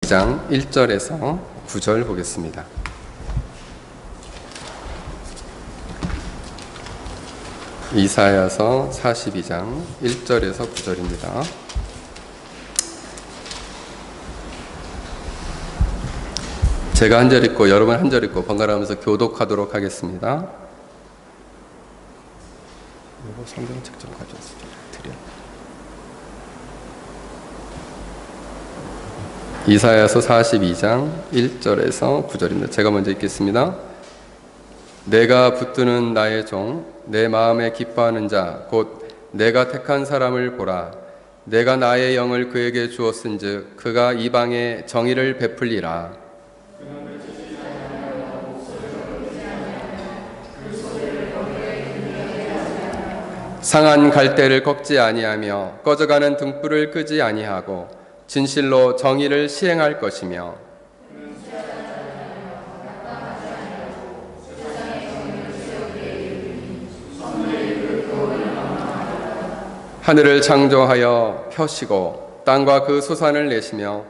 42장 1절에서 9절 보겠습니다. 이사야서 42장 1절에서 9절입니다. 제가 한 절 읽고 여러분 한 절 읽고 번갈아가면서 교독하도록 하겠습니다. 이거 성경책 좀 가져왔습니다. 이사야서 42장 1절에서 9절입니다. 제가 먼저 읽겠습니다. 내가 붙드는 나의 종, 내 마음에 기뻐하는 자, 곧 내가 택한 사람을 보라. 내가 나의 영을 그에게 주었은즉 그가 이방에 정의를 베풀리라. 상한 갈대를 꺾지 아니하며 꺼져가는 등불을 끄지 아니하고 진실로 정의를 시행할 것이며 하늘을 창조하여 펴시고 땅과 그 소산을 내시며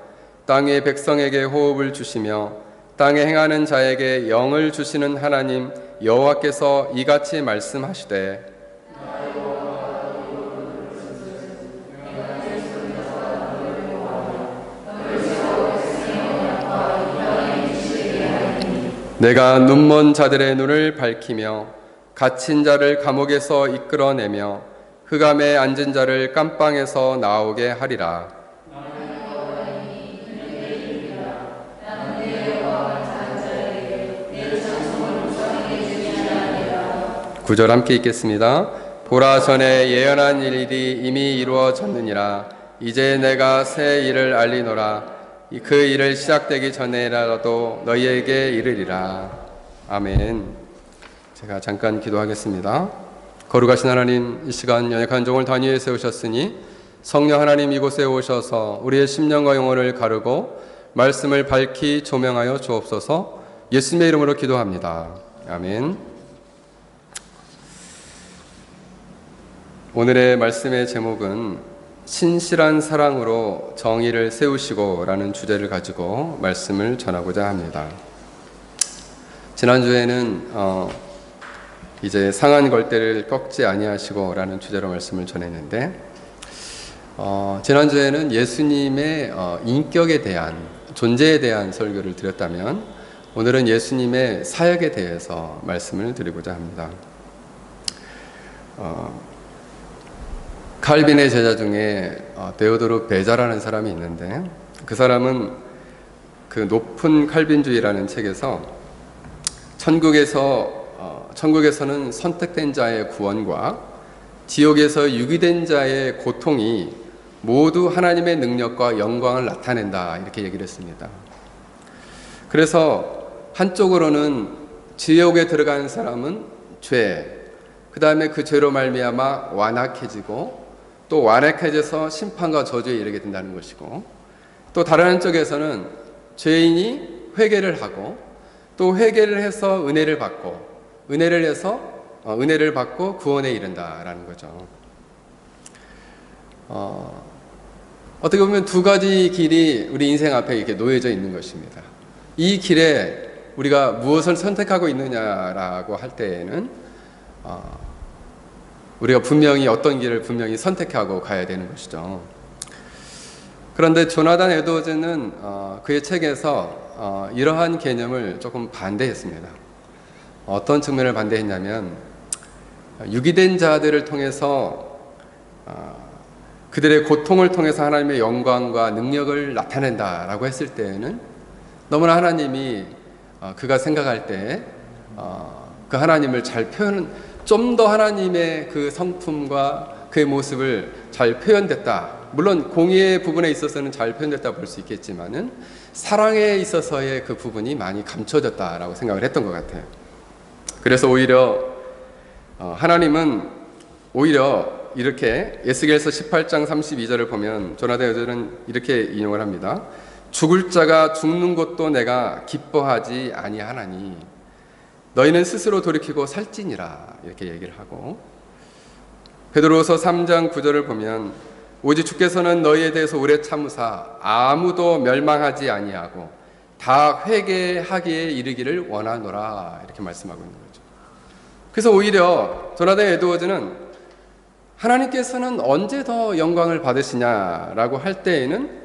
땅의 백성에게 호흡을 주시며 땅에 행하는 자에게 영을 주시는 하나님 여호와께서 이같이 말씀하시되 내가 눈먼 자들의 눈을 밝히며 갇힌 자를 감옥에서 이끌어내며 흑암에 앉은 자를 깜방에서 나오게 하리라. 9절 함께 읽겠습니다. 보라, 전에 예언한 일이 이미 이루어졌느니라. 이제 내가 새 일을 알리노라. 그 일을 시작되기 전에라도 너희에게 이르리라. 아멘. 제가 잠깐 기도하겠습니다. 거룩하신 하나님, 이 시간 연약한 종을 단위에 세우셨으니 성령 하나님 이곳에 오셔서 우리의 심령과 영혼을 가르고 말씀을 밝히 조명하여 주옵소서. 예수님의 이름으로 기도합니다. 아멘. 오늘의 말씀의 제목은 신실한 사랑으로 정의를 세우시고 라는 주제를 가지고 말씀을 전하고자 합니다. 지난주에는 이제 상한 걸대를 꺾지 아니하시고 라는 주제로 말씀을 전했는데 지난주에는 예수님의 인격에 대한, 존재에 대한 설교를 드렸다면 오늘은 예수님의 사역에 대해서 말씀을 드리고자 합니다. 칼빈의 제자 중에 데오도르 베자라는 사람이 있는데 그 사람은 그 높은 칼빈주의라는 책에서 천국에서는 선택된 자의 구원과 지옥에서 유기된 자의 고통이 모두 하나님의 능력과 영광을 나타낸다, 이렇게 얘기를 했습니다. 그래서 한쪽으로는 지옥에 들어간 사람은 죄, 그 다음에 그 죄로 말미암아 완악해지고 또 완악해져서 심판과 저주에 이르게 된다는 것이고, 또 다른 한쪽에서는 죄인이 회개를 하고 또 회개를 해서 은혜를 받고 은혜를 받고 구원에 이른다라는 거죠. 어떻게 보면 두 가지 길이 우리 인생 앞에 이렇게 놓여져 있는 것입니다. 이 길에 우리가 무엇을 선택하고 있느냐라고 할 때에는 우리가 분명히 어떤 길을 분명히 선택하고 가야 되는 것이죠. 그런데 조나단 에드워즈는 그의 책에서 이러한 개념을 조금 반대했습니다. 어떤 측면을 반대했냐면 유기된 자들을 통해서 그들의 고통을 통해서 하나님의 영광과 능력을 나타낸다라고 했을 때에는 너무나 하나님이 그가 생각할 때 그 하나님을 잘 좀 더 하나님의 그 성품과 그의 모습을 잘 표현됐다. 물론 공의의 부분에 있어서는 잘 표현됐다 볼 수 있겠지만은 사랑에 있어서의 그 부분이 많이 감춰졌다라고 생각을 했던 것 같아요. 그래서 오히려 하나님은 오히려 이렇게 에스겔서 18장 32절을 보면 조나단 에드워즈는 이렇게 인용을 합니다. 죽을 자가 죽는 것도 내가 기뻐하지 아니하나니 너희는 스스로 돌이키고 살찌니라, 이렇게 얘기를 하고, 베드로서 3장 9절을 보면 오직 주께서는 너희에 대해서 오래 참으사 아무도 멸망하지 아니하고 다 회개하기에 이르기를 원하노라 이렇게 말씀하고 있는 거죠. 그래서 오히려 조나단 에드워즈는 하나님께서는 언제 더 영광을 받으시냐라고 할 때에는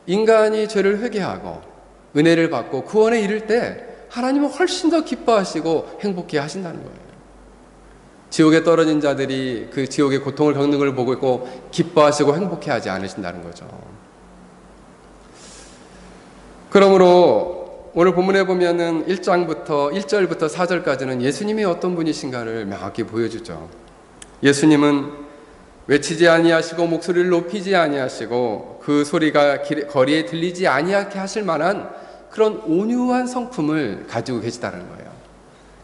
인간이 죄를 회개하고 은혜를 받고 구원에 이를 때 하나님은 훨씬 더 기뻐하시고 행복해 하신다는 거예요. 지옥에 떨어진 자들이 그 지옥의 고통을 겪는 걸 보고 있고 기뻐하시고 행복해하지 않으신다는 거죠. 그러므로 오늘 본문에 보면은 1절부터 4절까지는 예수님이 어떤 분이신가를 명확히 보여주죠. 예수님은 외치지 아니하시고 목소리를 높이지 아니하시고 그 소리가 거리에 들리지 아니하게 하실 만한 그런 온유한 성품을 가지고 계시다는 거예요.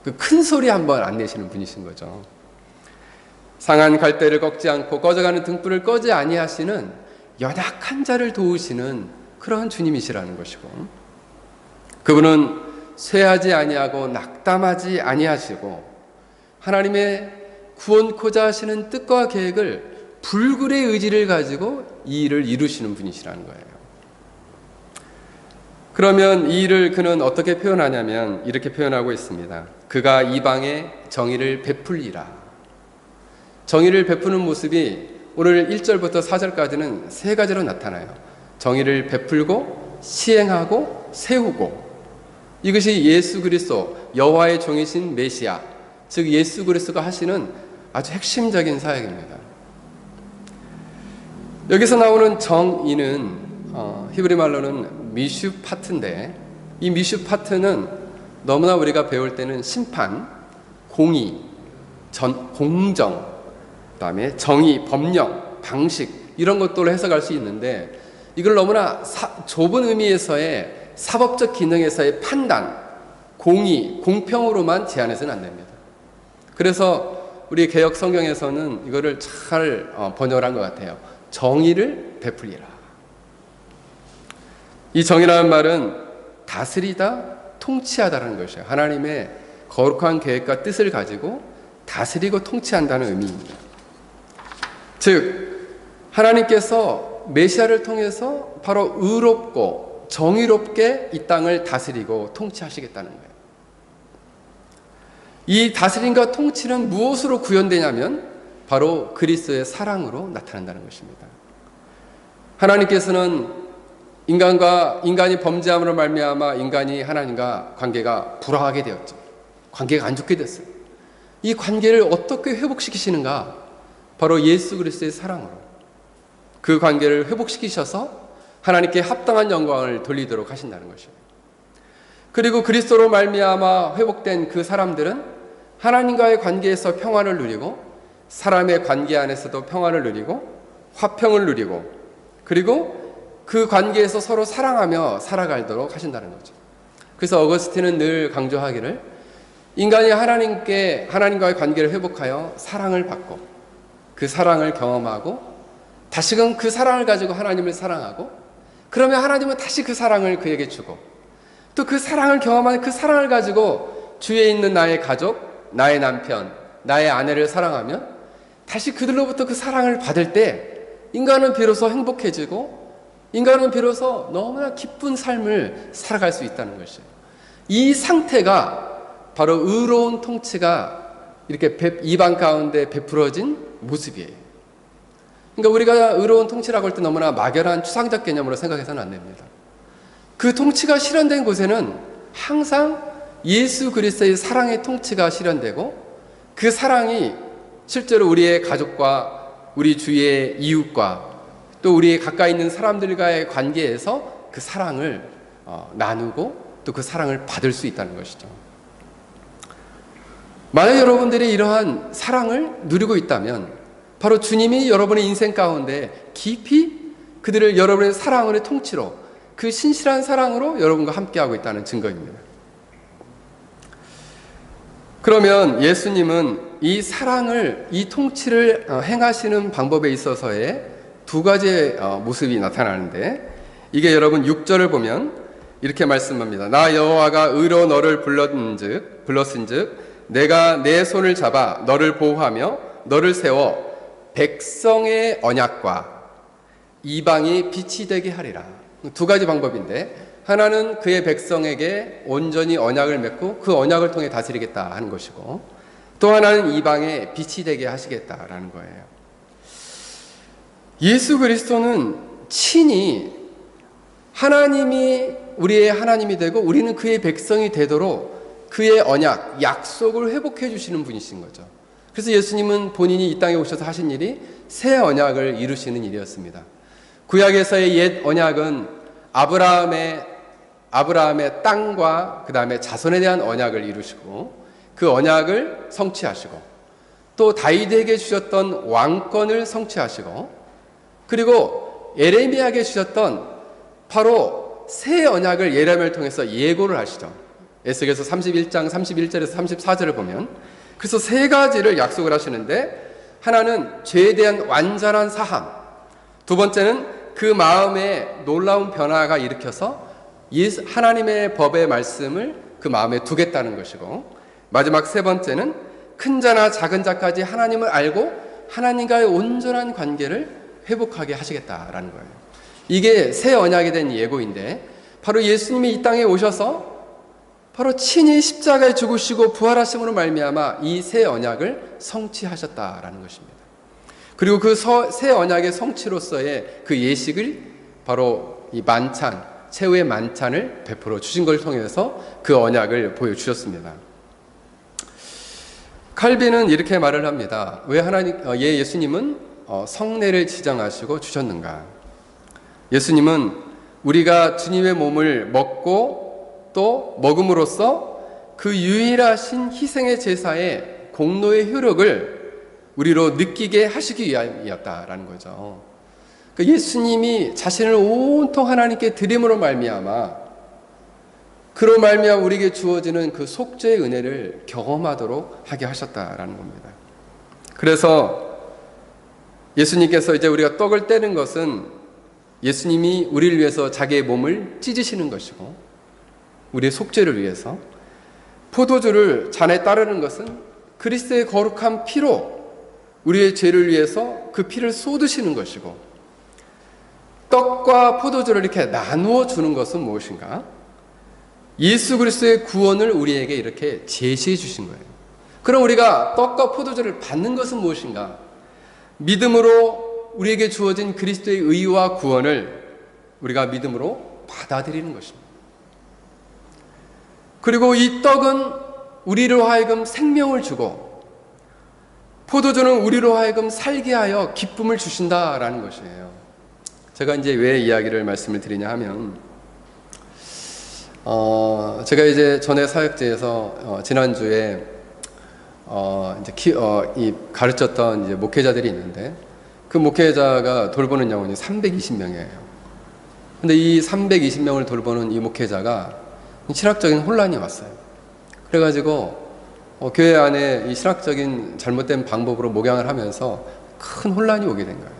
그 큰 소리 한번 안 내시는 분이신 거죠. 상한 갈대를 꺾지 않고 꺼져가는 등불을 꺼지 아니하시는 연약한 자를 도우시는 그러한 주님이시라는 것이고, 그분은 쇠하지 아니하고 낙담하지 아니하시고 하나님의 구원코자 하시는 뜻과 계획을 불굴의 의지를 가지고 이 일을 이루시는 분이시라는 거예요. 그러면 이 일을 그는 어떻게 표현하냐면 이렇게 표현하고 있습니다. 그가 이방에 정의를 베풀리라. 정의를 베푸는 모습이 오늘 1절부터 4절까지는 세 가지로 나타나요. 정의를 베풀고 시행하고 세우고, 이것이 예수 그리스도 여호와의 종이신 메시아, 즉 예수 그리스도가 하시는 아주 핵심적인 사역입니다. 여기서 나오는 정의는 히브리 말로는 미슈파트인데, 이 미슈파트는 너무나 우리가 배울 때는 심판, 공의, 공정, 그 다음에 정의, 법령, 방식 이런 것들로 해석할 수 있는데, 이걸 너무나 좁은 의미에서의 사법적 기능에서의 판단, 공의, 공평으로만 제한해서는 안 됩니다. 그래서 우리 개역 성경에서는 이거를 잘 번역을 한 것 같아요. 정의를 베풀리라. 이 정의라는 말은 다스리다, 통치하다라는 것이에요. 하나님의 거룩한 계획과 뜻을 가지고 다스리고 통치한다는 의미입니다. 즉 하나님께서 메시아를 통해서 바로 의롭고 정의롭게 이 땅을 다스리고 통치하시겠다는 거예요. 이 다스림과 통치는 무엇으로 구현되냐면 바로 그리스도의 사랑으로 나타난다는 것입니다. 하나님께서는 인간이 범죄함으로 말미암아 인간이 하나님과 관계가 불화하게 되었죠. 관계가 안 좋게 됐어요. 이 관계를 어떻게 회복시키시는가? 바로 예수 그리스도의 사랑으로 그 관계를 회복시키셔서 하나님께 합당한 영광을 돌리도록 하신다는 것이에요. 그리고 그리스도로 말미암아 회복된 그 사람들은 하나님과의 관계에서 평화를 누리고 사람의 관계 안에서도 평화를 누리고 화평을 누리고, 그리고 그 관계에서 서로 사랑하며 살아가도록 하신다는 거죠. 그래서 어거스틴은 늘 강조하기를, 인간이 하나님과의 관계를 회복하여 사랑을 받고 그 사랑을 경험하고 다시금 그 사랑을 가지고 하나님을 사랑하고, 그러면 하나님은 다시 그 사랑을 그에게 주고, 또 그 사랑을 경험하는 그 사랑을 가지고 주위에 있는 나의 가족, 나의 남편, 나의 아내를 사랑하면 다시 그들로부터 그 사랑을 받을 때 인간은 비로소 행복해지고 인간은 비로소 너무나 기쁜 삶을 살아갈 수 있다는 것이에요. 이 상태가 바로 의로운 통치가 이렇게 이방 가운데 베풀어진 모습이에요. 그러니까 우리가 의로운 통치라고 할 때 너무나 막연한 추상적 개념으로 생각해서는 안 됩니다. 그 통치가 실현된 곳에는 항상 예수 그리스도의 사랑의 통치가 실현되고, 그 사랑이 실제로 우리의 가족과 우리 주위의 이웃과 또 우리의 가까이 있는 사람들과의 관계에서 그 사랑을 나누고 또 그 사랑을 받을 수 있다는 것이죠. 만약 여러분들이 이러한 사랑을 누리고 있다면 바로 주님이 여러분의 인생 가운데 깊이 여러분의 사랑의 통치로, 그 신실한 사랑으로 여러분과 함께하고 있다는 증거입니다. 그러면 예수님은 이 사랑을, 이 통치를 행하시는 방법에 있어서의 두 가지의 모습이 나타나는데, 이게 여러분 6절을 보면 이렇게 말씀합니다. 나 여호와가 의로 너를 불렀은즉 내가 내 손을 잡아 너를 보호하며 너를 세워 백성의 언약과 이방이 빛이 되게 하리라. 두 가지 방법인데, 하나는 그의 백성에게 온전히 언약을 맺고 그 언약을 통해 다스리겠다 하는 것이고, 또 하나는 이방에 빛이 되게 하시겠다라는 거예요. 예수 그리스도는 친히 하나님이 우리의 하나님이 되고 우리는 그의 백성이 되도록 그의 언약, 약속을 회복해 주시는 분이신 거죠. 그래서 예수님은 본인이 이 땅에 오셔서 하신 일이 새 언약을 이루시는 일이었습니다. 구약에서의 옛 언약은 아브라함의 땅과 그 다음에 자손에 대한 언약을 이루시고 그 언약을 성취하시고, 또 다윗에게 주셨던 왕권을 성취하시고, 그리고 에레미야에게 주셨던 바로 새 언약을 예레미야를 통해서 예고를 하시죠. 에스겔서 31장 31절에서 34절을 보면, 그래서 세 가지를 약속을 하시는데, 하나는 죄에 대한 완전한 사함, 두 번째는 그 마음에 놀라운 변화가 일으켜서 하나님의 법의 말씀을 그 마음에 두겠다는 것이고, 마지막 세 번째는 큰 자나 작은 자까지 하나님을 알고 하나님과의 온전한 관계를 회복하게 하시겠다라는 거예요. 이게 새 언약에 대한 예고인데, 바로 예수님이 이 땅에 오셔서 바로 친히 십자가에 죽으시고 부활하심으로 말미암아 이 새 언약을 성취하셨다라는 것입니다. 그리고 그 새 언약의 성취로서의 그 예식을 바로 이 만찬, 최후의 만찬을 베풀어 주신 것을 통해서 그 언약을 보여주셨습니다. 칼빈은 이렇게 말을 합니다. 왜 예수님은 성례를 지정하시고 주셨는가? 예수님은 우리가 주님의 몸을 먹고 또 먹음으로써 그 유일하신 희생의 제사의 공로의 효력을 우리로 느끼게 하시기 위함이었다라는 거죠. 예수님이 자신을 온통 하나님께 드림으로 말미암아, 그로 말미암아 우리에게 주어지는 그 속죄의 은혜를 경험하도록 하게 하셨다라는 겁니다. 그래서 예수님께서 이제 우리가 떡을 떼는 것은 예수님이 우리를 위해서 자기의 몸을 찢으시는 것이고, 우리의 속죄를 위해서, 포도주를 잔에 따르는 것은 그리스도의 거룩한 피로 우리의 죄를 위해서 그 피를 쏟으시는 것이고, 떡과 포도주를 이렇게 나누어 주는 것은 무엇인가? 예수 그리스도의 구원을 우리에게 이렇게 제시해 주신 거예요. 그럼 우리가 떡과 포도주를 받는 것은 무엇인가? 믿음으로 우리에게 주어진 그리스도의 의와 구원을 우리가 믿음으로 받아들이는 것입니다. 그리고 이 떡은 우리로 하여금 생명을 주고, 포도주는 우리로 하여금 살게 하여 기쁨을 주신다라는 것이에요. 제가 이제 왜 이야기를 말씀을 드리냐 하면, 제가 이제 전에 사역제에서 지난주에 가르쳤던 이제 목회자들이 있는데, 그 목회자가 돌보는 영혼이 320명이에요. 근데 이 320명을 돌보는 이 목회자가 신학적인 혼란이 왔어요. 그래가지고 교회 안에 이 신학적인 잘못된 방법으로 목양을 하면서 큰 혼란이 오게 된 거예요.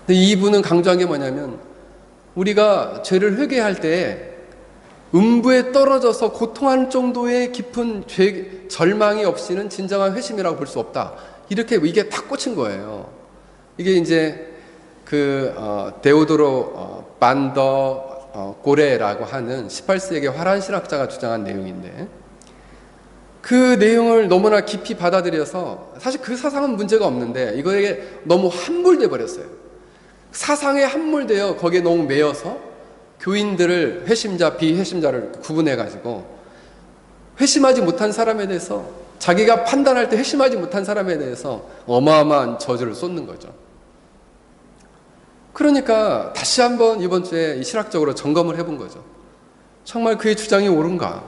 근데 이분은 강조한 게 뭐냐면, 우리가 죄를 회개할 때 음부에 떨어져서 고통하는 정도의 깊은 절망이 없이는 진정한 회심이라고 볼 수 없다. 이게 딱 꽂힌 거예요. 이게 이제 데오도로 반더 고레라고 하는 18세기 화란 신학자가 주장한 내용인데, 그 내용을 너무나 깊이 받아들여서, 사실 그 사상은 문제가 없는데 이거에 너무 함몰돼 버렸어요. 사상에 함몰되어 거기에 너무 매여서 교인들을 회심자, 비회심자를 구분해가지고 회심하지 못한 사람에 대해서, 자기가 판단할 때 회심하지 못한 사람에 대해서 어마어마한 저주를 쏟는 거죠. 그러니까 다시 한번 이번 주에 실학적으로 점검을 해본 거죠. 정말 그의 주장이 옳은가?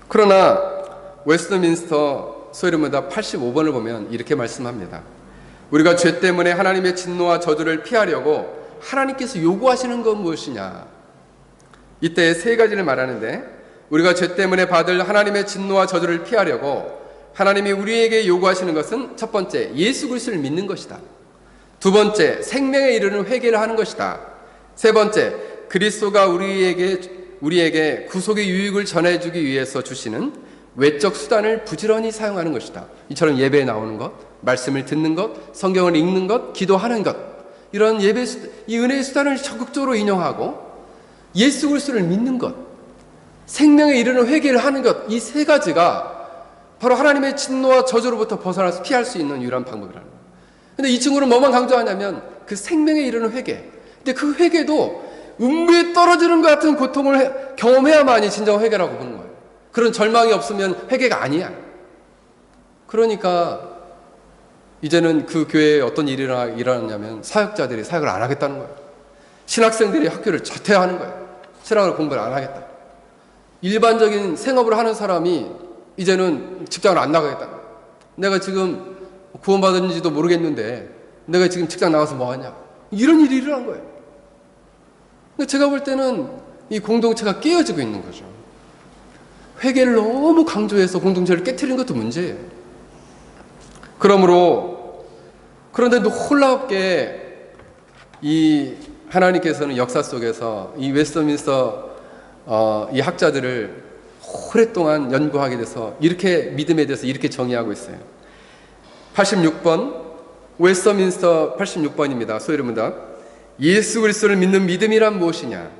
그러나 웨스트민스터 소이르문답 85번을 보면 이렇게 말씀합니다. 우리가 죄 때문에 하나님의 진노와 저주를 피하려고 하나님께서 요구하시는 건 무엇이냐? 이때 세 가지를 말하는데, 우리가 죄 때문에 받을 하나님의 진노와 저주를 피하려고 하나님이 우리에게 요구하시는 것은, 첫 번째, 예수 그리스도를 믿는 것이다. 두 번째, 생명에 이르는 회개를 하는 것이다. 세 번째, 그리스도가 우리에게 구속의 유익을 전해주기 위해서 주시는 외적 수단을 부지런히 사용하는 것이다. 이처럼 예배에 나오는 것, 말씀을 듣는 것, 성경을 읽는 것, 기도하는 것, 이런 이 은혜의 수단을 적극적으로 인용하고 예수 그리스도를 믿는 것, 생명에 이르는 회개를 하는 것, 이 세 가지가 바로 하나님의 진노와 저주로부터 벗어나서 피할 수 있는 유일한 방법이라는 거예요. 근데 이 친구는 뭐만 강조하냐면 그 생명에 이르는 회개. 근데 그 회개도 음부에 떨어지는 것 같은 고통을 경험해야만이 진정 회개라고 보는 거예요. 그런 절망이 없으면 회개가 아니야. 그러니까 이제는 그 교회에 어떤 일이 일어났냐면 사역자들이 사역을 안 하겠다는 거예요. 신학생들이 학교를 자퇴하는 거예요. 신학을 공부를 안 하겠다. 일반적인 생업을 하는 사람이 이제는 직장을 안 나가겠다. 내가 지금 구원받은지도 모르겠는데 내가 지금 직장 나가서 뭐 하냐. 이런 일이 일어난 거예요. 근데 제가 볼 때는 이 공동체가 깨어지고 있는 거죠. 회개를 너무 강조해서 공동체를 깨트리는 것도 문제예요. 그런데 놀랍게 이 하나님께서는 역사 속에서 이 웨스트민스터 이 학자들을 오랫동안 연구하게 돼서 이렇게 믿음에 대해서 이렇게 정의하고 있어요. 86번 웨스트민스터 86번입니다. 소위름문답. 예수 그리스도를 믿는 믿음이란 무엇이냐?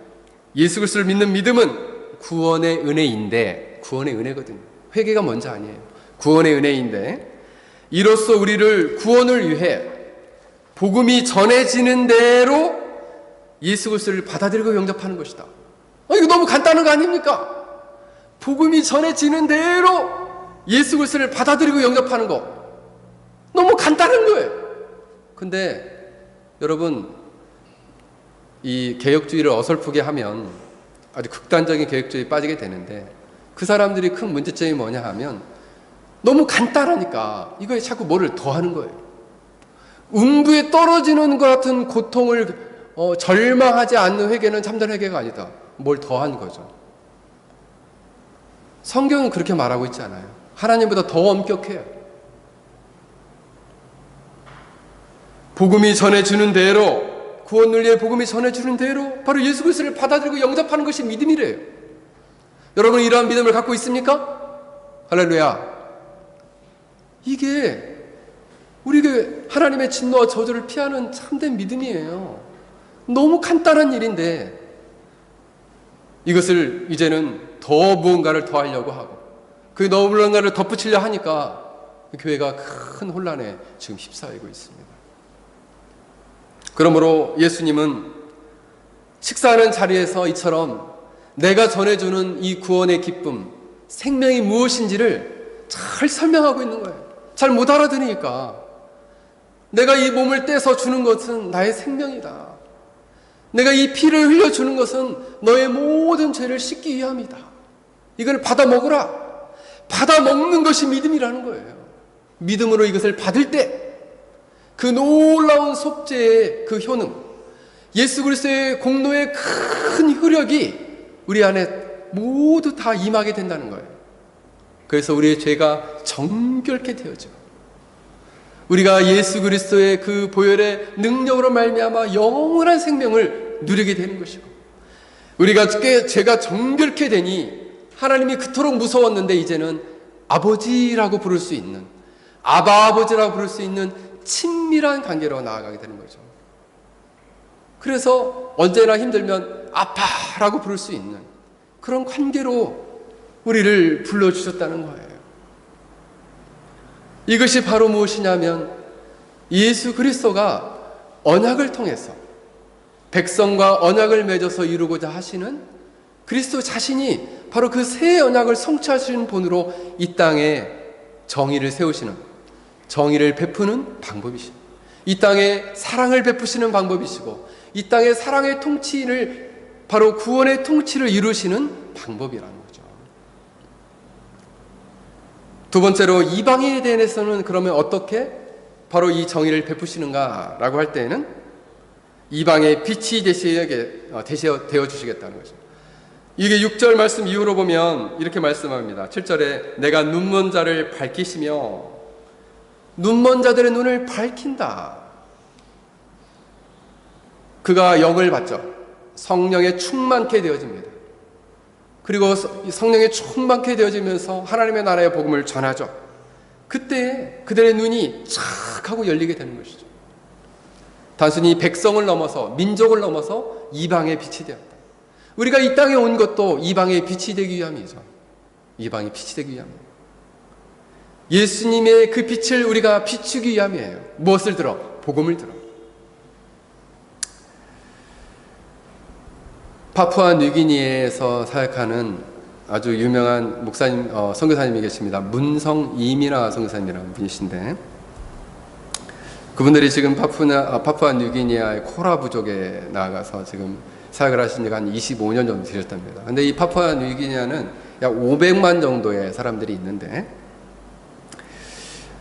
예수 그리스도를 믿는 믿음은 구원의 은혜인데, 구원의 은혜거든요. 회개가 먼저 아니에요. 구원의 은혜인데 이로써 우리를 구원을 위해 복음이 전해지는 대로 예수 그리스도를 받아들이고 영접하는 것이다. 이거 너무 간단한 거 아닙니까? 복음이 전해지는 대로 예수 그리스도를 받아들이고 영접하는 거 너무 간단한 거예요. 근데 여러분, 이 개혁주의를 어설프게 하면 아주 극단적인 개혁주의에 빠지게 되는데, 그 사람들이 큰 문제점이 뭐냐 하면 너무 간단하니까 이거에 자꾸 뭐를 더하는 거예요. 음부에 떨어지는 것 같은 고통을 절망하지 않는 회개는 참된 회개가 아니다. 뭘 더한 거죠. 성경은 그렇게 말하고 있지 않아요. 하나님보다 더 엄격해요. 복음이 전해주는 대로, 구원 논리의 복음이 전해주는 대로 바로 예수 그리스도를 받아들이고 영접하는 것이 믿음이래요. 여러분, 이러한 믿음을 갖고 있습니까? 할렐루야. 이게 우리에게 하나님의 진노와 저주를 피하는 참된 믿음이에요. 너무 간단한 일인데 이것을 이제는 더 무언가를 더하려고 하고 그 무언가를 덧붙이려 하니까 교회가 큰 혼란에 지금 휩싸이고 있습니다. 그러므로 예수님은 식사하는 자리에서 이처럼 내가 전해주는 이 구원의 기쁨, 생명이 무엇인지를 잘 설명하고 있는 거예요. 잘 못 알아들으니까. 내가 이 몸을 떼서 주는 것은 나의 생명이다. 내가 이 피를 흘려주는 것은 너의 모든 죄를 씻기 위함이다. 이걸 받아 먹으라. 받아 먹는 것이 믿음이라는 거예요. 믿음으로 이것을 받을 때 그 놀라운 속죄의 그 효능, 예수 그리스도의 공로의 큰 효력이 우리 안에 모두 다 임하게 된다는 거예요. 그래서 우리의 죄가 정결케 되어져. 우리가 예수 그리스도의 그 보혈의 능력으로 말미암아 영원한 생명을 누리게 되는 것이고, 우리가 죄가 정결케 되니 하나님이 그토록 무서웠는데 이제는 아버지라고 부를 수 있는, 아바 아버지라고 부를 수 있는 친밀한 관계로 나아가게 되는 거죠. 그래서 언제나 힘들면 아빠라고 부를 수 있는 그런 관계로 우리를 불러주셨다는 거예요. 이것이 바로 무엇이냐면 예수 그리스도가 언약을 통해서 백성과 언약을 맺어서 이루고자 하시는 그리스도 자신이 바로 그 새 언약을 성취하시는 본으로 이 땅에 정의를 세우시는, 정의를 베푸는 방법이시고, 이 땅에 사랑을 베푸시는 방법이시고, 이 땅에 사랑의 통치를, 바로 구원의 통치를 이루시는 방법이라는 거죠. 두 번째로 이방인에 대해서는 그러면 어떻게 바로 이 정의를 베푸시는가라고 할 때에는 이방의 빛이 되어 주시겠다는 거죠. 이게 6절 말씀 이후로 보면 이렇게 말씀합니다. 7절에 내가 눈먼 자를 밝히시며, 눈먼 자들의 눈을 밝힌다. 그가 영을 받죠. 성령에 충만케 되어집니다. 그리고 성령에 충만케 되어지면서 하나님의 나라의 복음을 전하죠. 그때 그들의 눈이 착 하고 열리게 되는 것이죠. 단순히 백성을 넘어서 민족을 넘어서 이방의 빛이 되었다. 우리가 이 땅에 온 것도 이방의 빛이 되기 위함이죠. 이방의 빛이 되기 위함이에요. 예수님의 그 빛을 우리가 비추기 위함이에요. 무엇을 들어? 복음을 들어. 파푸아 뉴기니에에서 사역하는 아주 유명한 목사님, 선교사님이 계십니다. 문성 이민아 선교사님이라는 분이신데, 그분들이 지금 파푸아 뉴기니아의 코라 부족에 나아가서 지금 사역을 하신 지가 한 25년 정도 되셨답니다. 근데 이 파푸아 뉴기니아는 약 500만 정도의 사람들이 있는데,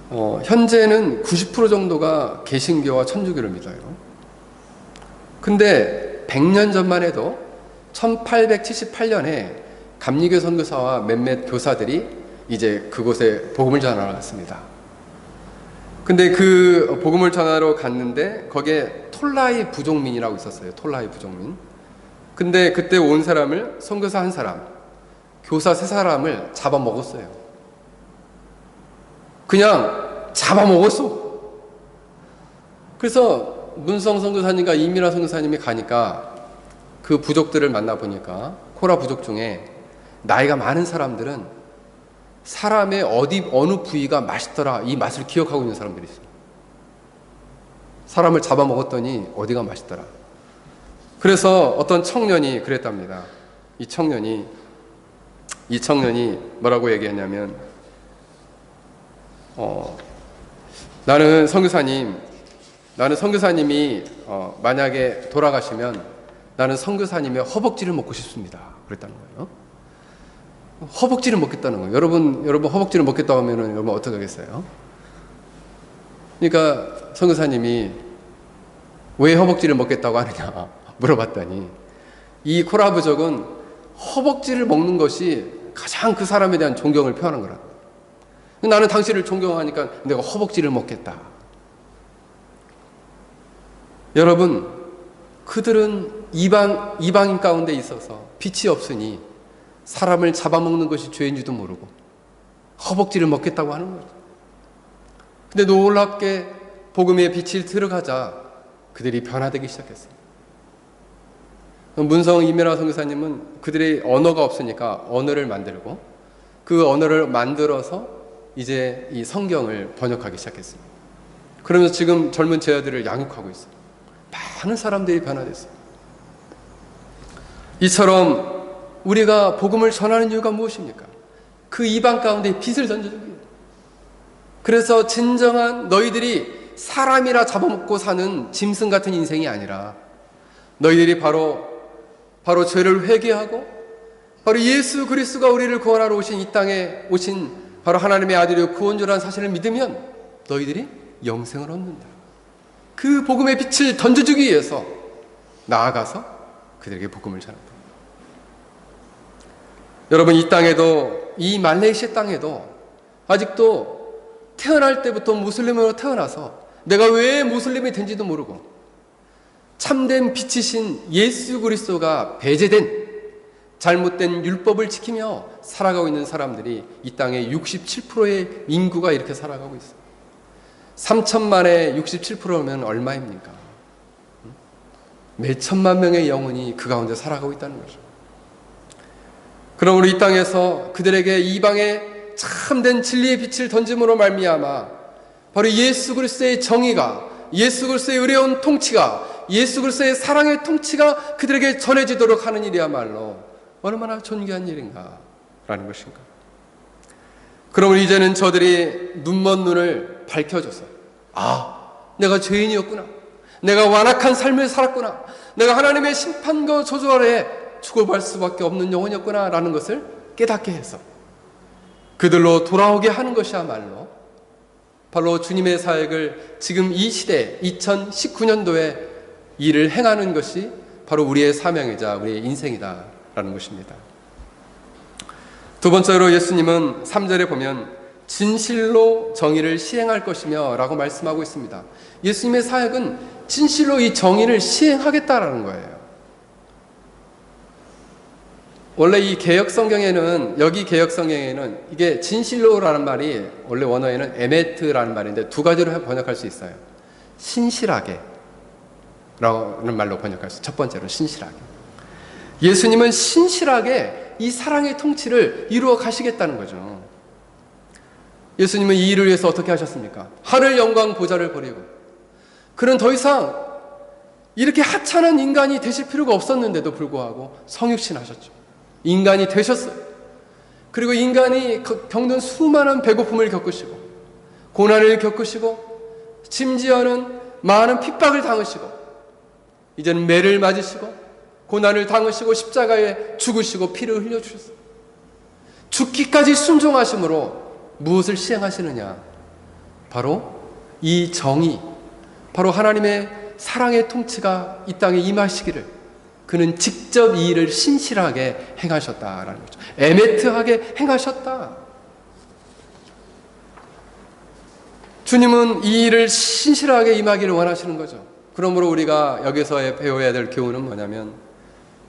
현재는 90% 정도가 개신교와 천주교를 믿어요. 근데 100년 전만 해도 1878년에 감리교 선교사와 몇몇 교사들이 이제 그곳에 복음을 전하러 갔습니다. 근데 그 복음을 전하러 갔는데 거기에 톨라이 부족민이라고 있었어요. 톨라이 부족민. 근데 그때 온 사람을 선교사 한 사람, 교사 3사람을 잡아먹었어요. 그냥 잡아먹었어. 그래서 문성 선교사님과 이민아 선교사님이 가니까 그 부족들을 만나보니까 코라 부족 중에 나이가 많은 사람들은 사람의 어느 부위가 맛있더라 이 맛을 기억하고 있는 사람들이 있어요. 사람을 잡아먹었더니 어디가 맛있더라. 그래서 어떤 청년이 그랬답니다. 이 청년이 뭐라고 얘기했냐면, 나는 선교사님이 만약에 돌아가시면 나는 선교사님의 허벅지를 먹고 싶습니다. 그랬다는 거예요. 허벅지를 먹겠다는 거예요. 여러분 허벅지를 먹겠다고 하면은 여러분 어떻게 하겠어요? 그러니까 선교사님이 왜 허벅지를 먹겠다고 하느냐 물어봤더니, 이 코라 부족은 허벅지를 먹는 것이 가장 그 사람에 대한 존경을 표하는 거라. 나는 당신을 존경하니까 내가 허벅지를 먹겠다. 여러분, 그들은 이방인 가운데 있어서 빛이 없으니 사람을 잡아먹는 것이 죄인지도 모르고 허벅지를 먹겠다고 하는 거죠. 근데 놀랍게 복음의 빛이 들어가자 그들이 변화되기 시작했어요. 문성 이민아 선교사님은 그들의 언어가 없으니까 언어를 만들고 그 언어를 만들어서 이제 이 성경을 번역하기 시작했습니다. 그러면서 지금 젊은 제자들을 양육하고 있어요. 많은 사람들이 변화됐어요. 이처럼 우리가 복음을 전하는 이유가 무엇입니까? 그 이방 가운데 빛을 던져주기 위해서. 그래서 진정한 너희들이 사람이라 잡아먹고 사는 짐승 같은 인생이 아니라 너희들이 바로 죄를 회개하고 바로 예수 그리스도가 우리를 구원하러 오신 이 땅에 오신 바로 하나님의 아들이요 구원주라는 사실을 믿으면 너희들이 영생을 얻는다. 그 복음의 빛을 던져주기 위해서 나아가서 그들에게 복음을 전한다. 여러분, 이 땅에도, 이 말레이시아 땅에도 아직도 태어날 때부터 무슬림으로 태어나서 내가 왜 무슬림이 된지도 모르고 참된 빛이신 예수 그리스도가 배제된 잘못된 율법을 지키며 살아가고 있는 사람들이 이 땅의 67%의 인구가 이렇게 살아가고 있어요. 3천만의 67%면 얼마입니까? 몇 천만 명의 영혼이 그 가운데 살아가고 있다는 거죠. 그러므로 이 땅에서 그들에게 이방의 참된 진리의 빛을 던짐으로 말미암아 바로 예수 그리스도의 정의가, 예수 그리스도의 의로운 통치가, 예수 그리스도의 사랑의 통치가 그들에게 전해지도록 하는 일이야말로 얼마나 존귀한 일인가라는 것인가. 그러면 이제는 저들이 눈먼 눈을 밝혀줘서 내가 죄인이었구나, 내가 완악한 삶을 살았구나, 내가 하나님의 심판과 저주 아래 죽어갈 수밖에 없는 영혼이었구나 라는 것을 깨닫게 해서 그들로 돌아오게 하는 것이야말로 바로 주님의 사역을 지금 이 시대 2019년도에 일을 행하는 것이 바로 우리의 사명이자 우리의 인생이다 라는 것입니다. 두 번째로 예수님은 3절에 보면 진실로 정의를 시행할 것이며 라고 말씀하고 있습니다. 예수님의 사역은 진실로 이 정의를 시행하겠다라는 거예요. 원래 이 개역성경에는, 여기 개역성경에는 이게 진실로라는 말이 원래 원어에는 에메트라는 말인데 두 가지로 번역할 수 있어요. 신실하게, 라는 말로 번역할 수, 첫 번째로 신실하게. 예수님은 신실하게 이 사랑의 통치를 이루어 가시겠다는 거죠. 예수님은 이 일을 위해서 어떻게 하셨습니까? 하늘 영광 보좌를 버리고, 그는 더 이상 이렇게 하찮은 인간이 되실 필요가 없었는데도 불구하고 성육신 하셨죠. 인간이 되셨어요. 그리고 인간이 겪는 수많은 배고픔을 겪으시고, 고난을 겪으시고, 심지어는 많은 핍박을 당하시고, 이제는 매를 맞으시고, 고난을 당하시고, 십자가에 죽으시고, 피를 흘려주셨어요. 죽기까지 순종하심으로 무엇을 시행하시느냐? 바로 이 정의, 바로 하나님의 사랑의 통치가 이 땅에 임하시기를 그는 직접 이 일을 신실하게 행하셨다라는 거죠. 에메트하게 행하셨다. 주님은 이 일을 신실하게 임하기를 원하시는 거죠. 그러므로 우리가 여기서 배워야 될 교훈은 뭐냐면,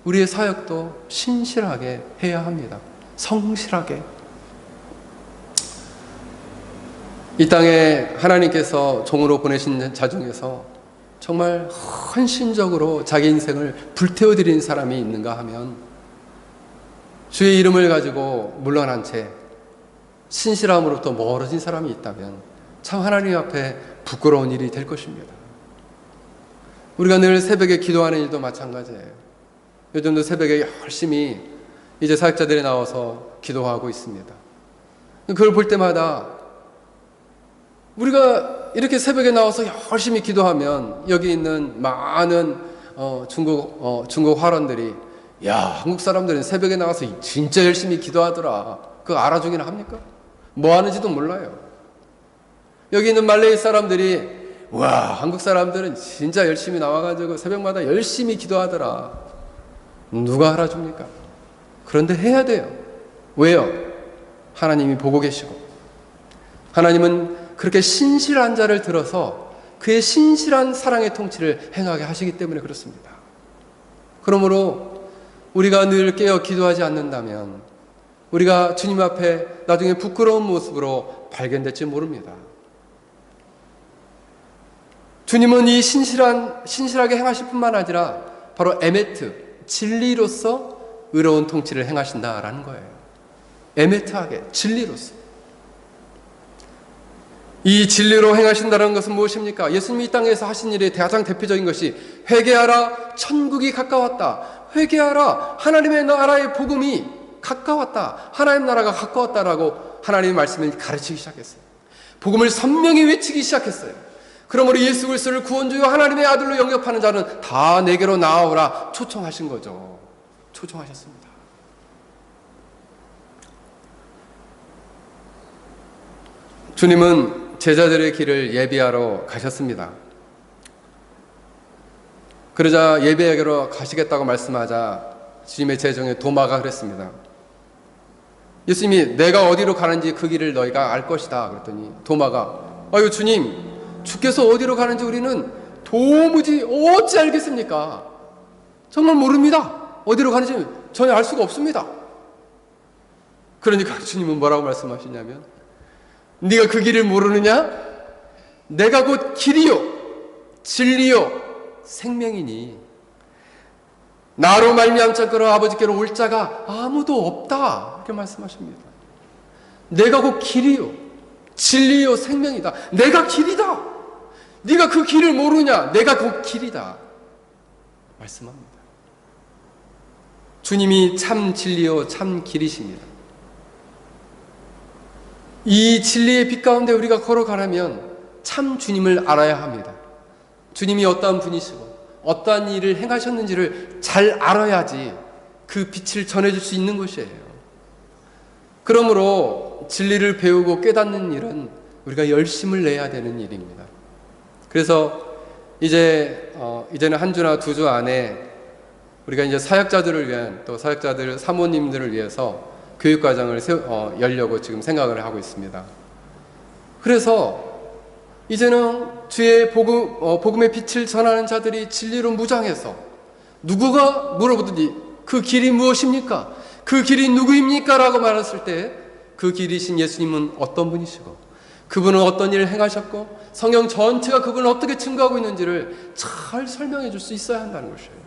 우리의 사역도 신실하게 해야 합니다. 성실하게. 이 땅에 하나님께서 종으로 보내신 자 중에서 정말 헌신적으로 자기 인생을 불태워드린 사람이 있는가 하면, 주의 이름을 가지고 물러난 채 신실함으로부터 멀어진 사람이 있다면 참 하나님 앞에 부끄러운 일이 될 것입니다. 우리가 늘 새벽에 기도하는 일도 마찬가지예요. 요즘도 새벽에 열심히 이제 사역자들이 나와서 기도하고 있습니다. 그걸 볼 때마다 우리가 이렇게 새벽에 나와서 열심히 기도하면 여기 있는 많은 중국 화론들이, 야, 한국 사람들은 새벽에 나와서 진짜 열심히 기도하더라, 그거 알아주긴 합니까? 뭐 하는지도 몰라요. 여기 있는 말레이 사람들이, 와, 한국 사람들은 진짜 열심히 나와가지고 새벽마다 열심히 기도하더라, 누가 알아줍니까? 그런데 해야 돼요. 왜요? 하나님이 보고 계시고, 하나님은 그렇게 신실한 자를 들어서 그의 신실한 사랑의 통치를 행하게 하시기 때문에 그렇습니다. 그러므로 우리가 늘 깨어 기도하지 않는다면 우리가 주님 앞에 나중에 부끄러운 모습으로 발견될지 모릅니다. 주님은 이 신실하게 행하실 뿐만 아니라 바로 에메트, 진리로서 의로운 통치를 행하신다라는 거예요. 에메트하게, 진리로서. 이 진리로 행하신다는 것은 무엇입니까? 예수님이 이 땅에서 하신 일의 가장 대표적인 것이, 회개하라, 천국이 가까웠다. 회개하라, 하나님의 나라의 복음이 가까웠다. 하나님 나라가 가까웠다라고 하나님의 말씀을 가르치기 시작했어요. 복음을 선명히 외치기 시작했어요. 그러므로 예수 그리스도를 구원주요 하나님의 아들로 영접하는 자는 다 내게로 나아오라 초청하신 거죠. 초청하셨습니다. 주님은 제자들의 길을 예비하러 가셨습니다. 그러자 예배하러 가시겠다고 말씀하자 주님의 제자 중에 도마가 그랬습니다. 예수님이 내가 어디로 가는지 그 길을 너희가 알 것이다 그랬더니 도마가, 아유 주님, 주께서 어디로 가는지 우리는 도무지 어찌 알겠습니까? 정말 모릅니다. 어디로 가는지 전혀 알 수가 없습니다. 그러니까 주님은 뭐라고 말씀하시냐면, 네가 그 길을 모르느냐? 내가 곧 길이요 진리요 생명이니 나로 말미암자 그 아버지께로 올 자가 아무도 없다, 이렇게 말씀하십니다. 내가 곧 길이요 진리요 생명이다. 내가 길이다. 네가 그 길을 모르냐? 내가 곧 길이다 말씀합니다. 주님이 참 진리요 참 길이십니다. 이 진리의 빛 가운데 우리가 걸어가려면 참 주님을 알아야 합니다. 주님이 어떠한 분이시고 어떠한 일을 행하셨는지를 잘 알아야지 그 빛을 전해줄 수 있는 것이에요. 그러므로 진리를 배우고 깨닫는 일은 우리가 열심을 내야 되는 일입니다. 그래서 이제는 한 주나 두 주 안에 우리가 이제 사역자들을 위한, 또 사역자들 사모님들을 위해서 교육과정을 열려고 지금 생각을 하고 있습니다. 그래서 이제는 주의 복음의 빛을 전하는 자들이 진리로 무장해서 누구가 물어보든지 그 길이 무엇입니까? 그 길이 누구입니까? 라고 말했을 때 그 길이신 예수님은 어떤 분이시고 그분은 어떤 일을 행하셨고 성경 전체가 그분을 어떻게 증거하고 있는지를 잘 설명해 줄 수 있어야 한다는 것이에요.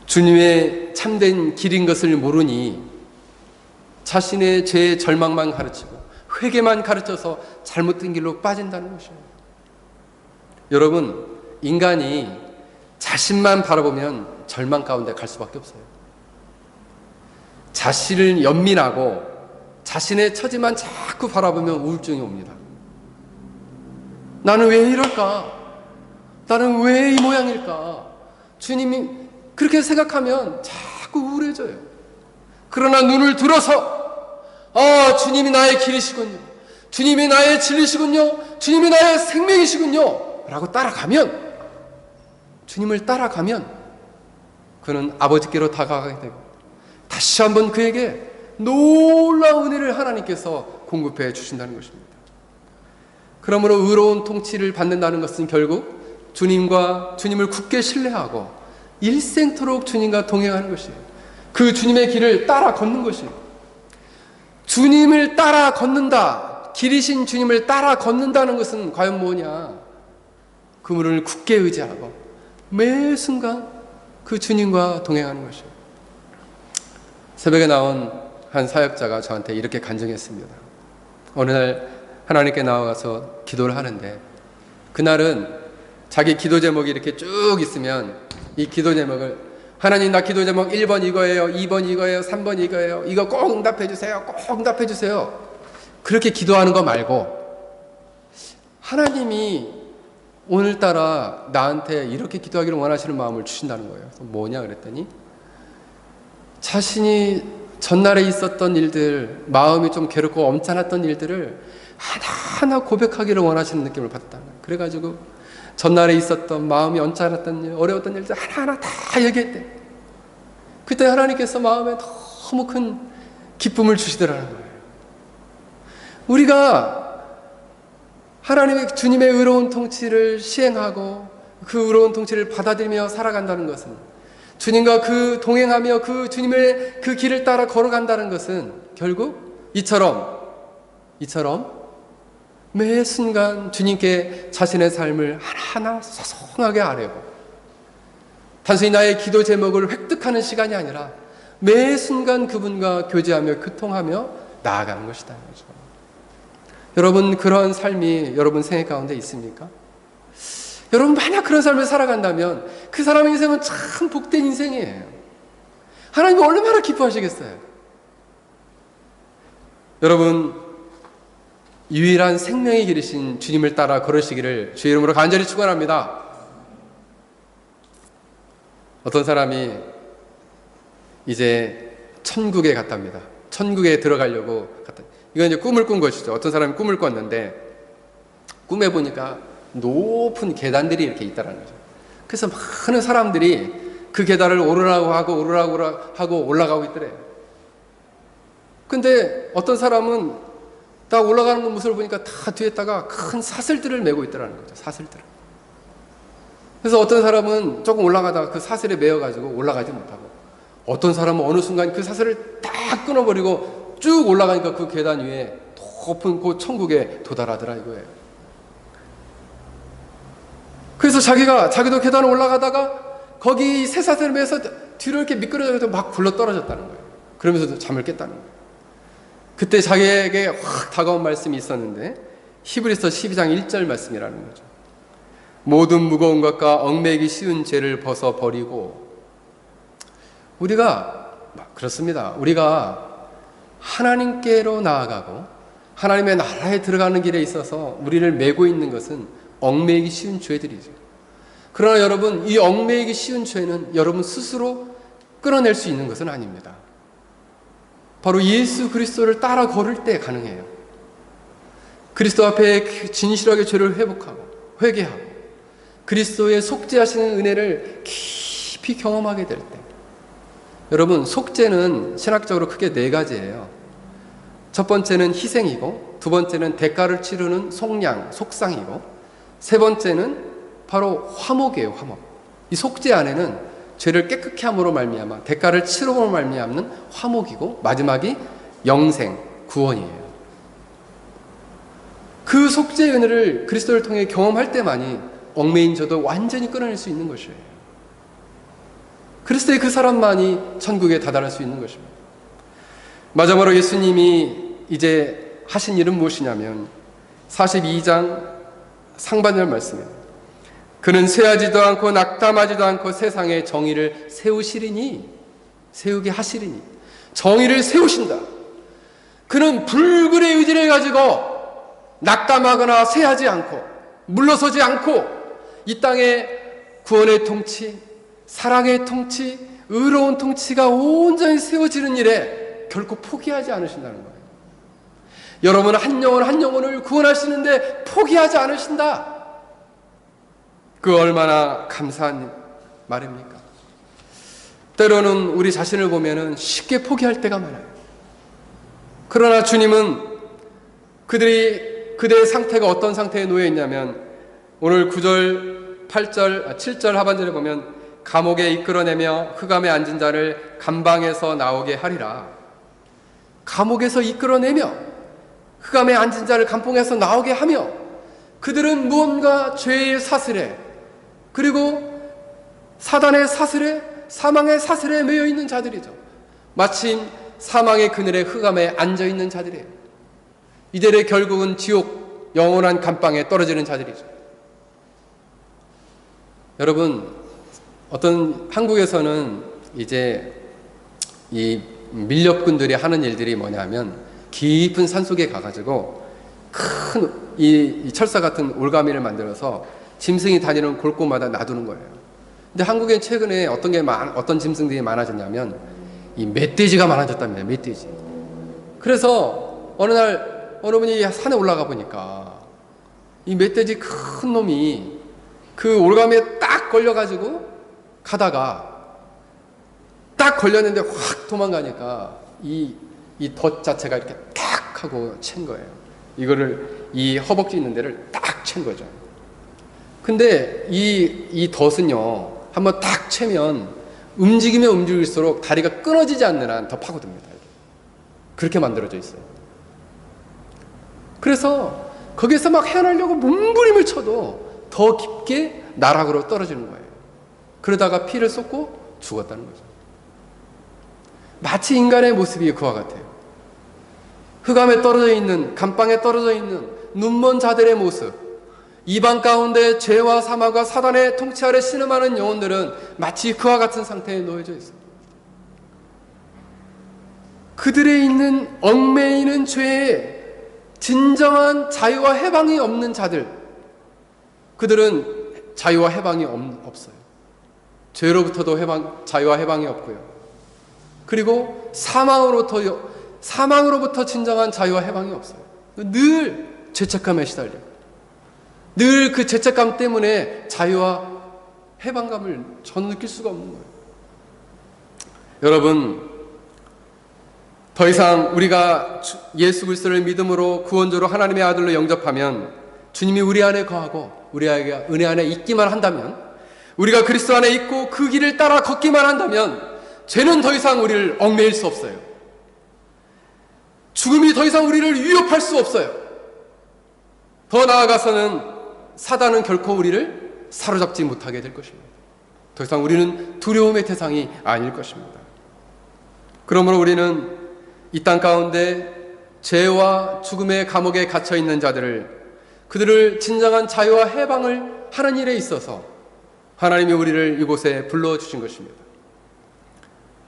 주님의 참된 길인 것을 모르니 자신의 죄의 절망만 가르치고 회개만 가르쳐서 잘못된 길로 빠진다는 것이에요. 여러분, 인간이 자신만 바라보면 절망 가운데 갈 수밖에 없어요. 자신을 연민하고 자신의 처지만 자꾸 바라보면 우울증이 옵니다. 나는 왜 이럴까? 나는 왜 이 모양일까? 주님이 그렇게 생각하면 자꾸 우울해져요. 그러나 눈을 들어서 주님이 나의 길이시군요. 주님이 나의 진리시군요. 주님이 나의 생명이시군요. 라고 따라가면, 주님을 따라가면 그는 아버지께로 다가가게 되고 다시 한번 그에게 놀라운 은혜를 하나님께서 공급해 주신다는 것입니다. 그러므로 의로운 통치를 받는다는 것은 결국 주님을 굳게 신뢰하고 일생토록 주님과 동행하는 것이에요. 그 주님의 길을 따라 걷는 것이에요. 주님을 따라 걷는다, 길이신 주님을 따라 걷는다는 것은 과연 뭐냐? 그분을 굳게 의지하고 매 순간 그 주님과 동행하는 것이에요. 새벽에 나온 한 사역자가 저한테 이렇게 간증했습니다. 어느 날 하나님께 나와가서 기도를 하는데, 그날은 자기 기도 제목이 이렇게 쭉 있으면 이 기도 제목을, 하나님 나 기도 제목 1번 이거예요, 2번 이거예요, 3번 이거예요, 이거 꼭 응답해 주세요, 꼭 응답해 주세요, 그렇게 기도하는 거 말고 하나님이 오늘따라 나한테 이렇게 기도하기를 원하시는 마음을 주신다는 거예요. 뭐냐 그랬더니, 자신이 전날에 있었던 일들, 마음이 좀 괴롭고 엄짠했던 일들을 하나하나 고백하기를 원하시는 느낌을 받았다는 거예요. 그래가지고 전날에 있었던 마음이 언짢았던 일, 어려웠던 일들 하나하나 다 얘기했대. 그때 하나님께서 마음에 너무 큰 기쁨을 주시더라는 거예요. 우리가 하나님의 주님의 의로운 통치를 시행하고 그 의로운 통치를 받아들이며 살아간다는 것은, 주님과 그 동행하며 그 주님의 그 길을 따라 걸어간다는 것은 결국 이처럼 매 순간 주님께 자신의 삶을 하나하나 소송하게 아뢰고, 단순히 나의 기도 제목을 획득하는 시간이 아니라 매 순간 그분과 교제하며 교통하며 나아가는 것이다. 여러분, 그런 삶이 여러분 생애 가운데 있습니까? 여러분, 만약 그런 삶을 살아간다면 그 사람의 인생은 참 복된 인생이에요. 하나님이 얼마나 기뻐하시겠어요? 여러분, 유일한 생명의 길이신 주님을 따라 걸으시기를 주의 이름으로 간절히 축원합니다. 어떤 사람이 이제 천국에 갔답니다. 천국에 들어가려고 갔다. 이건 이제 꿈을 꾼 것이죠. 어떤 사람이 꿈을 꿨는데 꿈에 보니까 높은 계단들이 이렇게 있다는 거죠. 그래서 많은 사람들이 그 계단을 오르라고 하고 올라가고 있더래요. 근데 어떤 사람은 다 올라가는 모습을 보니까 다 뒤에다가 큰 사슬들을 메고 있더라는 거죠. 사슬들을. 그래서 어떤 사람은 조금 올라가다가 그 사슬에 매여가지고 올라가지 못하고, 어떤 사람은 어느 순간 그 사슬을 딱 끊어버리고 쭉 올라가니까 그 계단 위에 높은 그 천국에 도달하더라 이거예요. 그래서 자기도 계단을 올라가다가 거기 쇠사슬을 매서 뒤로 이렇게 미끄러져서 막 굴러 떨어졌다는 거예요. 그러면서 잠을 깼다는 거예요. 그때 자기에게 확 다가온 말씀이 있었는데, 히브리서 12장 1절 말씀이라는 거죠. 모든 무거운 것과 얽매이기 쉬운 죄를 벗어버리고, 그렇습니다. 우리가 하나님께로 나아가고 하나님의 나라에 들어가는 길에 있어서 우리를 메고 있는 것은 얽매이기 쉬운 죄들이죠. 그러나 여러분, 이 얽매이기 쉬운 죄는 여러분 스스로 끌어낼 수 있는 것은 아닙니다. 바로 예수 그리스도를 따라 걸을 때 가능해요. 그리스도 앞에 진실하게 죄를 회개하고 그리스도의 속죄하시는 은혜를 깊이 경험하게 될 때, 여러분, 속죄는 신학적으로 크게 4가지예요. 첫 번째는 희생이고, 두 번째는 대가를 치르는 속상이고, 세 번째는 바로 화목이에요. 화목. 이 속죄 안에는 죄를 깨끗게 함으로 말미암아 대가를 치름으로 말미암는 화목이고, 마지막이 영생, 구원이에요. 그 속죄의 은혜를 그리스도를 통해 경험할 때만이 얽매인 저도 완전히 끊어낼 수 있는 것이에요. 그리스도의 그 사람만이 천국에 다다를 수 있는 것입니다. 마지막으로 예수님이 이제 하신 일은 무엇이냐면 42장 상반절 말씀입니다. 그는 쇠하지도 않고 낙담하지도 않고 세상의 정의를 세우게 하시리니 정의를 세우신다. 그는 불굴의 의지를 가지고 낙담하거나 쇠하지 않고 물러서지 않고 이 땅에 구원의 통치, 사랑의 통치, 의로운 통치가 온전히 세워지는 일에 결코 포기하지 않으신다는 거예요. 여러분은 한 영혼을 구원하시는데 포기하지 않으신다. 그 얼마나 감사한 말입니까? 때로는 우리 자신을 보면은 쉽게 포기할 때가 많아요. 그러나 주님은 그대의 상태가 어떤 상태에 놓여 있냐면 오늘 9절, 8절, 7절 하반절에 보면 감옥에 이끌어내며 흑암에 앉은 자를 감방에서 나오게 하리라. 감옥에서 이끌어내며 흑암에 앉은 자를 감방에서 나오게 하며 그들은 무언가 죄의 사슬에 그리고 사단의 사슬에 사망의 사슬에 매여 있는 자들이죠. 마침 사망의 그늘에 흑암에 앉아 있는 자들이에요. 이들의 결국은 지옥 영원한 감방에 떨어지는 자들이죠. 여러분, 어떤 한국에서는 이제 이 밀렵꾼들이 하는 일들이 뭐냐면 깊은 산속에 가가지고 큰 이 철사 같은 올가미를 만들어서 짐승이 다니는 골고마다 놔두는 거예요. 근데 한국엔 최근에 어떤 짐승들이 많아졌냐면 이 멧돼지가 많아졌답니다. 멧돼지. 그래서 어느 분이 산에 올라가 보니까 이 멧돼지 큰 놈이 그 올가미에 딱 걸려가지고 가다가 딱 걸렸는데 확 도망가니까 이 덫 자체가 이렇게 탁 하고 챈 거예요. 이거를 이 허벅지 있는 데를 딱 챈 거죠. 근데 이 덫은요 한번 딱 채면 움직이면 움직일수록 다리가 끊어지지 않는 한 더 파고듭니다. 그렇게 만들어져 있어요. 그래서 거기서 막 헤어나려고 몸부림을 쳐도 더 깊게 나락으로 떨어지는 거예요. 그러다가 피를 쏟고 죽었다는 거죠. 마치 인간의 모습이 그와 같아요. 흑암에 떨어져 있는, 감방에 떨어져 있는 눈먼 자들의 모습, 이방 가운데 죄와 사망과 사단의 통치 아래 신음하는 영혼들은 마치 그와 같은 상태에 놓여져 있습니다. 그들의 있는 얽매이는 죄에 진정한 자유와 해방이 없는 자들, 그들은 자유와 해방이 없어요. 죄로부터도 자유와 해방이 없고요. 그리고 사망으로부터 진정한 자유와 해방이 없어요. 늘 죄책감에 시달려요. 늘 그 죄책감 때문에 자유와 해방감을 저는 느낄 수가 없는 거예요. 여러분, 더 이상 우리가 예수 그리스도를 믿음으로 구원자로 하나님의 아들로 영접하면 주님이 우리 안에 거하고 우리에게 은혜 안에 있기만 한다면, 우리가 그리스도 안에 있고 그 길을 따라 걷기만 한다면 죄는 더 이상 우리를 얽매일 수 없어요. 죽음이 더 이상 우리를 위협할 수 없어요. 더 나아가서는 사단은 결코 우리를 사로잡지 못하게 될 것입니다. 더 이상 우리는 두려움의 대상이 아닐 것입니다. 그러므로 우리는 이 땅 가운데 죄와 죽음의 감옥에 갇혀 있는 그들을 진정한 자유와 해방을 하는 일에 있어서 하나님이 우리를 이곳에 불러주신 것입니다.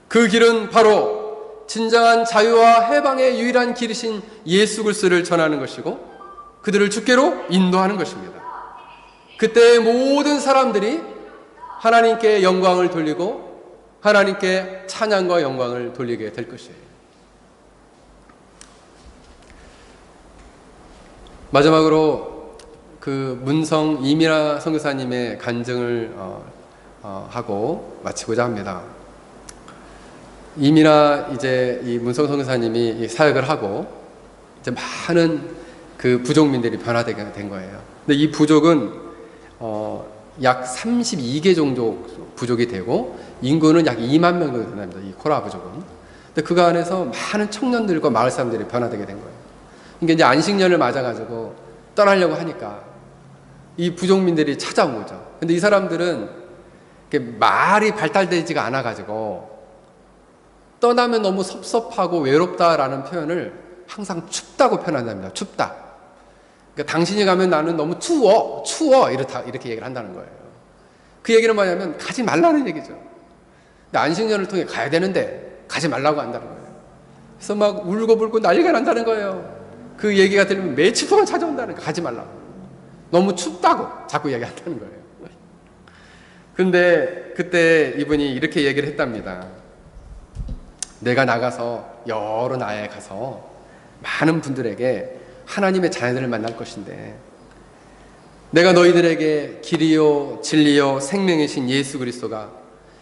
그 길은 바로 진정한 자유와 해방의 유일한 길이신 예수 그리스도를 전하는 것이고 그들을 주께로 인도하는 것입니다. 그때 모든 사람들이 하나님께 영광을 돌리고 하나님께 찬양과 영광을 돌리게 될 것이에요. 마지막으로 그 문성 이민아 선교사님의 간증을 하고 마치고자 합니다. 이민아 이 문성 선교사님이 사역을 하고 이제 많은 그 부족민들이 변화되게 된 거예요. 근데 이 부족은 약 32개 정도 부족이 되고 인구는 약 2만 명 정도 됩니다. 이 코라 부족은. 근데 그 안에서 많은 청년들과 마을 사람들이 변화되게 된 거예요. 이게 이제 안식년을 맞아가지고 떠나려고 하니까 이 부족민들이 찾아온 거죠. 근데 이 사람들은 말이 발달되지가 않아가지고 떠나면 너무 섭섭하고 외롭다라는 표현을 항상 춥다고 표현한답니다. 춥다. 그러니까 당신이 가면 나는 너무 추워 이렇게 얘기를 한다는 거예요. 그 얘기는 뭐냐면 가지 말라는 얘기죠. 근데 안식년을 통해 가야 되는데 가지 말라고 한다는 거예요. 그래서 막 울고불고 난리가 난다는 거예요. 그 얘기가 들리면 며칠 동안 찾아온다는 거예요. 가지 말라고. 너무 춥다고 자꾸 얘기한다는 거예요. 근데 그때 이분이 이렇게 얘기를 했답니다. 내가 나가서 여러 나라에 가서 많은 분들에게 하나님의 자녀들을 만날 것인데 내가 너희들에게 길이요 진리요 생명이신 예수 그리스도가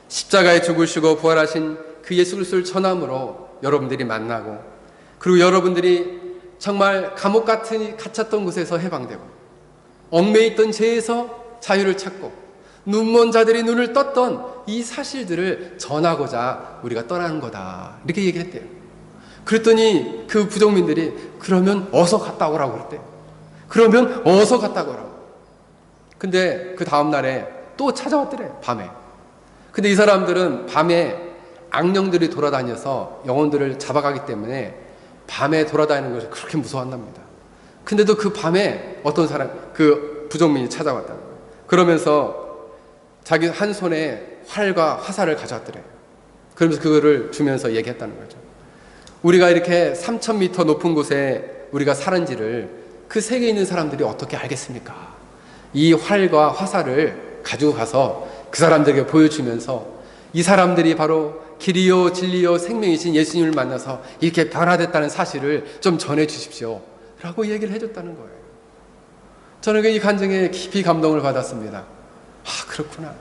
십자가에 죽으시고 부활하신 그 예수 그리스도를 전함으로 여러분들이 만나고 그리고 여러분들이 정말 감옥 같은 갇혔던 곳에서 해방되고 얽매여 있던 죄에서 자유를 찾고 눈먼 자들이 눈을 떴던 이 사실들을 전하고자 우리가 떠나는 거다 이렇게 얘기했대요. 그랬더니 그 부족민들이 그러면 어서 갔다 오라고 그랬대요. 그러면 어서 갔다 오라고. 근데 그 다음 날에 또 찾아왔더래 밤에. 근데 이 사람들은 밤에 악령들이 돌아다녀서 영혼들을 잡아가기 때문에 밤에 돌아다니는 것을 그렇게 무서워한답니다. 근데도 그 밤에 어떤 사람 그 부족민이 찾아왔다는 거예요. 그러면서 자기 한 손에 활과 화살을 가져왔더래요. 그러면서 그거를 주면서 얘기했다는 거죠. 우리가 이렇게 3,000m 높은 곳에 우리가 사는지를 그 세계에 있는 사람들이 어떻게 알겠습니까? 이 활과 화살을 가지고 가서 그 사람들에게 보여주면서 이 사람들이 바로 길이요 진리요 생명이신 예수님을 만나서 이렇게 변화됐다는 사실을 좀 전해 주십시오 라고 얘기를 해줬다는 거예요. 저는 이 간증에 깊이 감동을 받았습니다. 아, 그렇구나.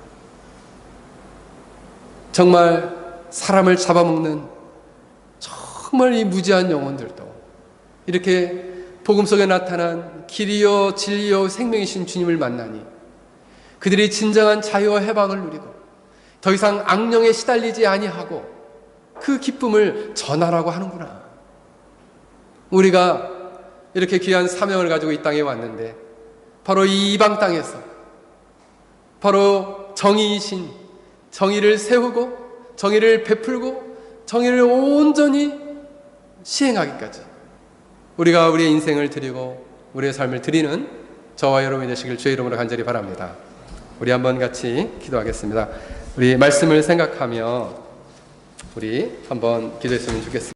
정말 사람을 잡아먹는 정말 이 무지한 영혼들도 이렇게 복음 속에 나타난 길이요 진리요 생명이신 주님을 만나니 그들이 진정한 자유와 해방을 누리고 더 이상 악령에 시달리지 아니하고 그 기쁨을 전하라고 하는구나. 우리가 이렇게 귀한 사명을 가지고 이 땅에 왔는데 바로 이 이방 땅에서 바로 정의이신 정의를 세우고 정의를 베풀고 정의를 온전히 시행하기까지 우리가 우리의 인생을 드리고 우리의 삶을 드리는 저와 여러분이 되시길 주의 이름으로 간절히 바랍니다. 우리 한번 같이 기도하겠습니다. 우리 말씀을 생각하며 우리 한번 기도했으면 좋겠습니다.